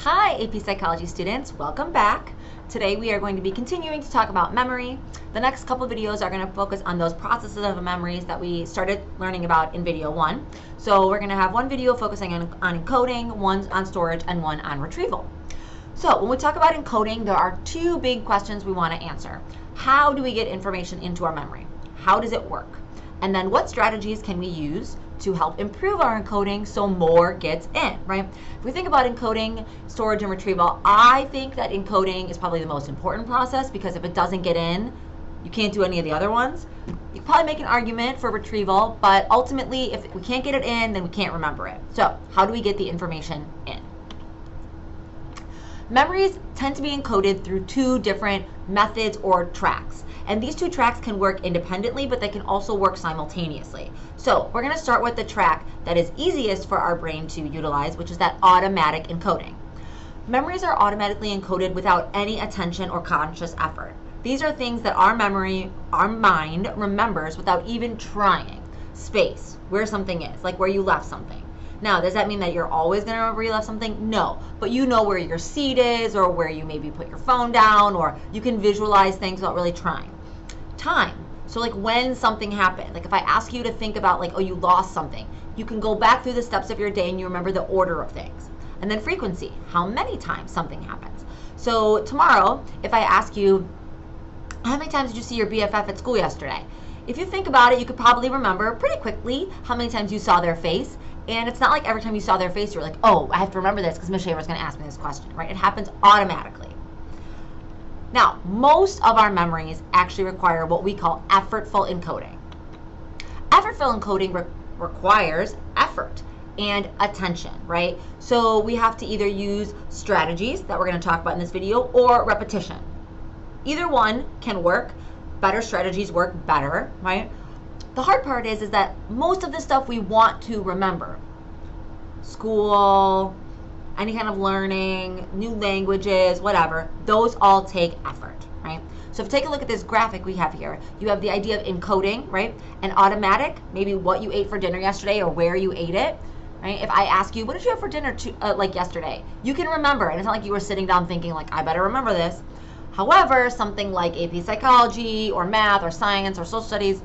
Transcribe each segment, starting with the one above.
Hi, AP Psychology students. Welcome back. Today we are going to be continuing to talk about memory. The next couple videos are going to focus on those processes of memories that we started learning about in video 1. So we're going to have one video focusing on encoding, one on storage, and one on retrieval. So when we talk about encoding, there are two big questions we want to answer. How do we get information into our memory? How does it work? And then what strategies can we use to help improve our encoding so more gets in, right? If we think about encoding, storage, and retrieval, I think that encoding is probably the most important process because if it doesn't get in, you can't do any of the other ones. You can probably make an argument for retrieval, but ultimately, if we can't get it in, then we can't remember it. So how do we get the information in? Memories tend to be encoded through two different methods or tracks. And these two tracks can work independently, but they can also work simultaneously. So we're going to start with the track that is easiest for our brain to utilize, which is that automatic encoding. Memories are automatically encoded without any attention or conscious effort. These are things that our mind remembers without even trying. Space, where something is, like where you left something. Now, does that mean that you're always going to remember you left something? No, but you know where your seat is or where you maybe put your phone down, or you can visualize things without really trying. Time, so like when something happened. Like if I ask you to think about like, oh, you lost something, you can go back through the steps of your day and you remember the order of things. And then frequency, how many times something happens. So tomorrow, if I ask you, how many times did you see your BFF at school yesterday? If you think about it, you could probably remember pretty quickly how many times you saw their face. And it's not like every time you saw their face, you were like, oh, I have to remember this because Ms. Shaver is going to ask me this question, right? It happens automatically. Now, most of our memories actually require what we call effortful encoding. Effortful encoding requires effort and attention, right? So we have to either use strategies that we're going to talk about in this video or repetition. Either one can work. Better strategies work better, right? The hard part is that most of the stuff we want to remember, school, any kind of learning, new languages, whatever, those all take effort, right? So if you take a look at this graphic we have here, you have the idea of encoding, right? And automatic, maybe what you ate for dinner yesterday or where you ate it, right? If I ask you, what did you have for dinner like yesterday? You can remember, and it's not like you were sitting down thinking like, I better remember this. However, something like AP Psychology or math or science or social studies,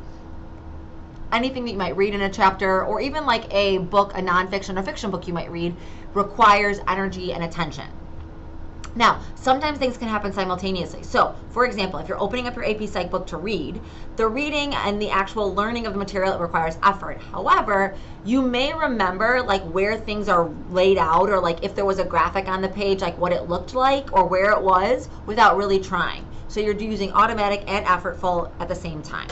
anything that you might read in a chapter, or even like a book, a nonfiction or fiction book you might read, requires energy and attention. Now, sometimes things can happen simultaneously. So, for example, if you're opening up your AP Psych book to read, the reading and the actual learning of the material requires effort. However, you may remember like where things are laid out, or like if there was a graphic on the page, like what it looked like or where it was without really trying. So you're using automatic and effortful at the same time.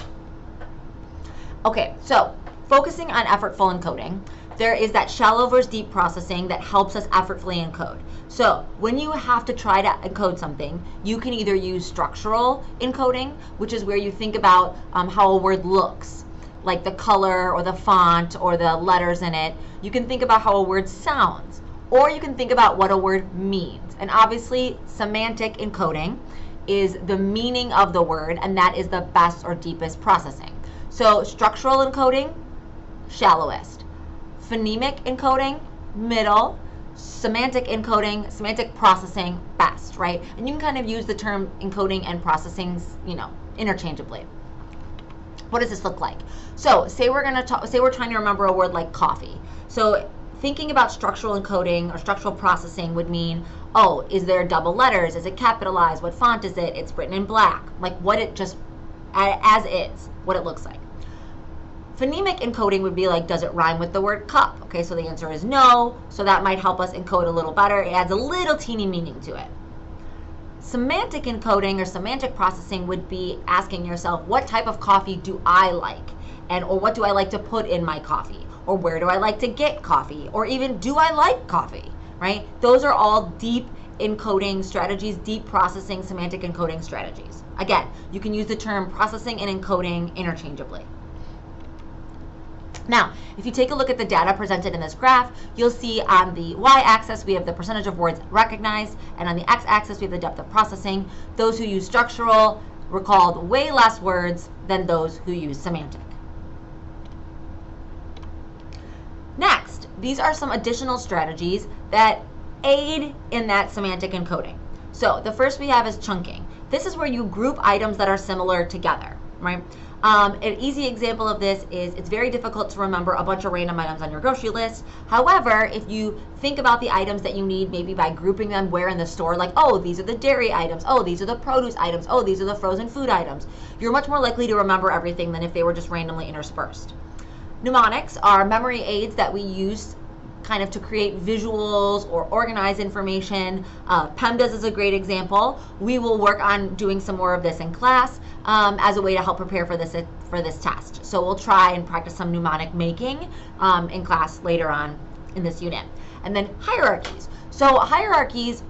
Okay, so focusing on effortful encoding, there is that shallow versus deep processing that helps us effortfully encode. So when you have to try to encode something, you can either use structural encoding, which is where you think about how a word looks, like the color or the font or the letters in it. You can think about how a word sounds, or you can think about what a word means. And obviously, semantic encoding is the meaning of the word, and that is the best or deepest processing. So structural encoding, shallowest. Phonemic encoding, middle. Semantic encoding, semantic processing, best, right? And you can kind of use the term encoding and processing, interchangeably. What does this look like? So say we're trying to remember a word like coffee. So thinking about structural encoding or structural processing would mean, oh, is there double letters? Is it capitalized? What font is it? It's written in black. Like what it just, as is, what it looks like. Phonemic encoding would be like, does it rhyme with the word cup? Okay, so the answer is no, so that might help us encode a little better. It adds a little teeny meaning to it. Semantic encoding or semantic processing would be asking yourself, what type of coffee do I like? Or what do I like to put in my coffee? Or where do I like to get coffee? Or even, do I like coffee, right? Those are all deep encoding strategies, deep processing, semantic encoding strategies. Again, you can use the term processing and encoding interchangeably. Now, if you take a look at the data presented in this graph, you'll see on the y-axis we have the percentage of words recognized, and on the x-axis we have the depth of processing. Those who use structural recalled way less words than those who use semantic. Next, these are some additional strategies that aid in that semantic encoding. So the first we have is chunking. This is where you group items that are similar together, right? An easy example of this is it's very difficult to remember a bunch of random items on your grocery list. However, if you think about the items that you need, maybe by grouping them where in the store, like, oh, these are the dairy items, oh, these are the produce items, oh, these are the frozen food items, you're much more likely to remember everything than if they were just randomly interspersed. Mnemonics are memory aids that we use kind of to create visuals or organize information. PEMDAS is a great example. We will work on doing some more of this in class as a way to help prepare for this test. So we'll try and practice some mnemonic making in class later on in this unit. And then hierarchies. So hierarchies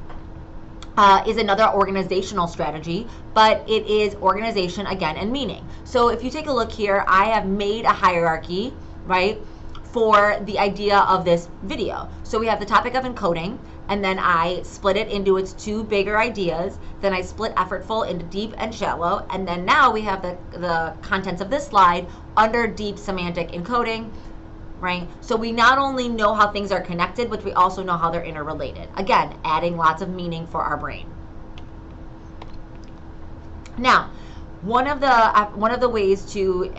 is another organizational strategy, but it is organization again and meaning. So if you take a look here, I have made a hierarchy, right, for the idea of this video. So we have the topic of encoding, and then I split it into its two bigger ideas. Then I split effortful into deep and shallow, and then now we have the contents of this slide under deep semantic encoding, right? So we not only know how things are connected, but we also know how they're interrelated. Again, adding lots of meaning for our brain. Now, one of the ways to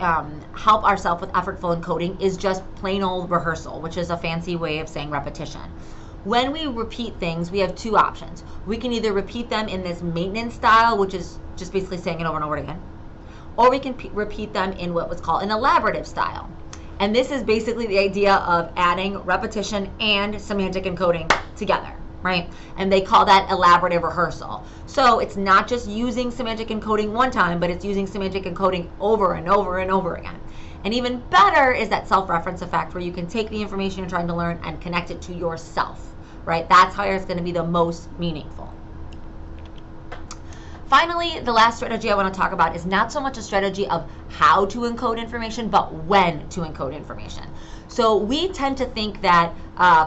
help ourselves with effortful encoding is just plain old rehearsal, which is a fancy way of saying repetition. When we repeat things, we have two options. We can either repeat them in this maintenance style, which is just basically saying it over and over again, or we can repeat them in what was called an elaborative style. And this is basically the idea of adding repetition and semantic encoding together, right? And they call that elaborative rehearsal. So it's not just using semantic encoding one time, but it's using semantic encoding over and over and over again. And even better is that self-reference effect, where you can take the information you're trying to learn and connect it to yourself, right? That's how it's going to be the most meaningful. Finally, the last strategy I want to talk about is not so much a strategy of how to encode information, but when to encode information. So we tend to think that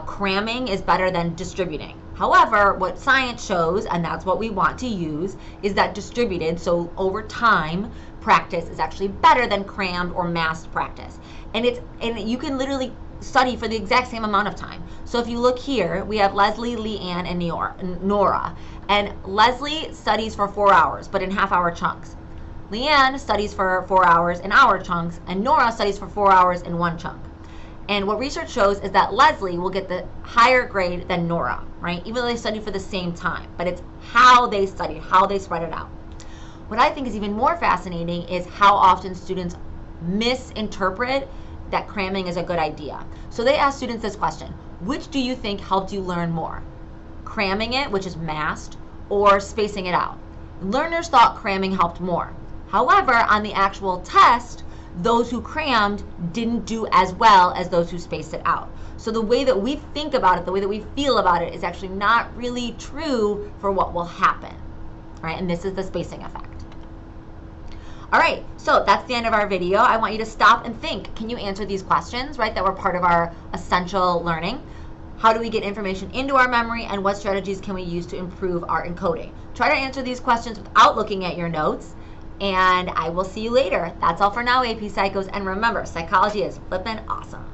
cramming is better than distributing. However, what science shows, and that's what we want to use, is that distributed, so over time, practice is actually better than crammed or massed practice. And you can literally study for the exact same amount of time. So if you look here, we have Leslie, Leanne, and Nora. And Leslie studies for 4 hours, but in half-hour chunks. Leanne studies for 4 hours in hour chunks, and Nora studies for 4 hours in one chunk. And what research shows is that Leslie will get the higher grade than Nora, right? Even though they studied for the same time, but it's how they studied, how they spread it out. What I think is even more fascinating is how often students misinterpret that cramming is a good idea. So they ask students this question: which do you think helped you learn more? Cramming it, which is massed, or spacing it out? Learners thought cramming helped more. However, on the actual test, those who crammed didn't do as well as those who spaced it out. So the way that we think about it, the way that we feel about it, is actually not really true for what will happen, right? And this is the spacing effect. All right, so that's the end of our video. I want you to stop and think. Can you answer these questions, right, that were part of our essential learning? How do we get information into our memory, and what strategies can we use to improve our encoding? Try to answer these questions without looking at your notes, and I will see you later. That's all for now, AP Psychos, and remember, psychology is flippin' awesome.